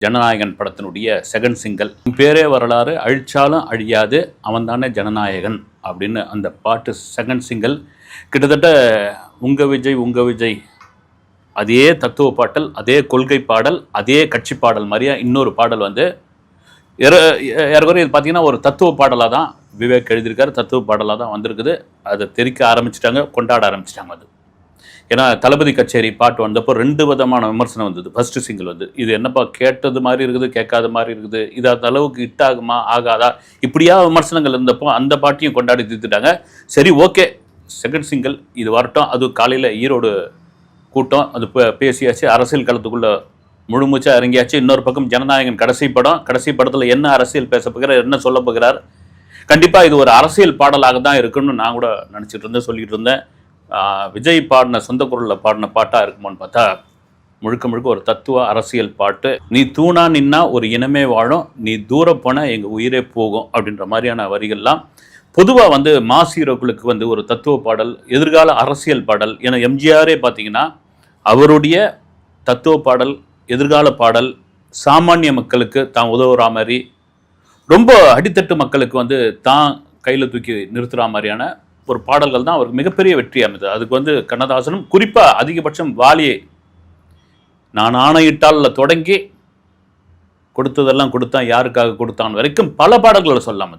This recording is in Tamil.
ஜனநாயகன் படத்தினுடைய செகண்ட் சிங்கிள் பேரே வரலாறு அழிச்சாலும் அழியாது அவன் தானே ஜனநாயகன் அப்படின்னு அந்த பாட்டு செகண்ட் சிங்கிள் கிட்டத்தட்ட உங்க விஜய் அதே தத்துவ பாடல், அதே கொள்கை பாடல், அதே கட்சி பாடல் மாதிரியா இன்னொரு பாடல் வந்து ஏறக்குறைய இது பார்த்தீங்கன்னா ஒரு தத்துவ பாடலாக தான் விவேக் எழுதியிருக்காரு, தத்துவ பாடலாக தான் வந்திருக்குது. அதை தெரிக்க ஆரம்பிச்சிட்டாங்க, கொண்டாட ஆரம்பிச்சிட்டாங்க. அது ஏன்னா தளபதி கச்சேரி பாட்டு வந்தப்போ 2 விதமான விமர்சனம் வந்தது. ஃபர்ஸ்ட் சிங்கிள் வந்து இது என்னப்பா கேட்டது மாதிரி இருக்குது, கேட்காத மாதிரி இருக்குது, இது அந்த அளவுக்கு ஹிட் ஆகுமா ஆகாதா இப்படியா விமர்சனங்கள் இருந்தப்போ அந்த பாட்டையும் கொண்டாடி தீர்த்துட்டாங்க. சரி, ஓகே, செகண்ட் சிங்கிள் இது வரட்டும். அது காலையில் ஈரோடு கூட்டம், அது பேசியாச்சு, அரசியல் களத்துக்குள்ளே முழுமூச்சா இறங்கியாச்சு. இன்னொரு பக்கம் ஜனநாயகன் கடைசி படத்தில் என்ன அரசியல் பேச போகிறார், என்ன சொல்ல போகிறார். கண்டிப்பாக இது ஒரு அரசியல் பாடலாக தான் இருக்குன்னு நான் கூட நினச்சிட்டு இருந்தேன், சொல்லிட்டு இருந்தேன். விஜய் பாடின சொந்த குரலில் பாடின பாட்டாக இருக்குமோன்னு பார்த்தா முழுக்க ஒரு தத்துவ அரசியல் பாட்டு. நீ தூணா நின்னா ஒரு இனமே வாழும், நீ தூர போன எங்கள் உயிரே போகும் அப்படின்ற மாதிரியான வரிகள்லாம் பொதுவாக வந்து மாஸ் ஹீரோக்களுக்கு வந்து ஒரு தத்துவ பாடல், எதிர்கால அரசியல் பாடல். ஏன்னா எம்ஜிஆரே பார்த்தீங்கன்னா அவருடைய தத்துவ பாடல், எதிர்கால பாடல், சாமானிய மக்களுக்கு தான் உதவுற மாதிரி, ரொம்ப அடித்தட்டு மக்களுக்கு வந்து தான் கையில் தூக்கி நிறுத்துகிற மாதிரியான ஒரு பாடல்கள் தான் அவருக்கு மிகப்பெரிய வெற்றி அமைந்தது. அதுக்கு வந்து கண்ணதாசனும் குறிப்பாக அதிகபட்சம் வாலியை நான் ஆணையிட்டால் தொடங்கி கொடுத்ததெல்லாம் கொடுத்தான், யாருக்காக கொடுத்தான் வரைக்கும் பல பாடல்களை சொல்லலாம்.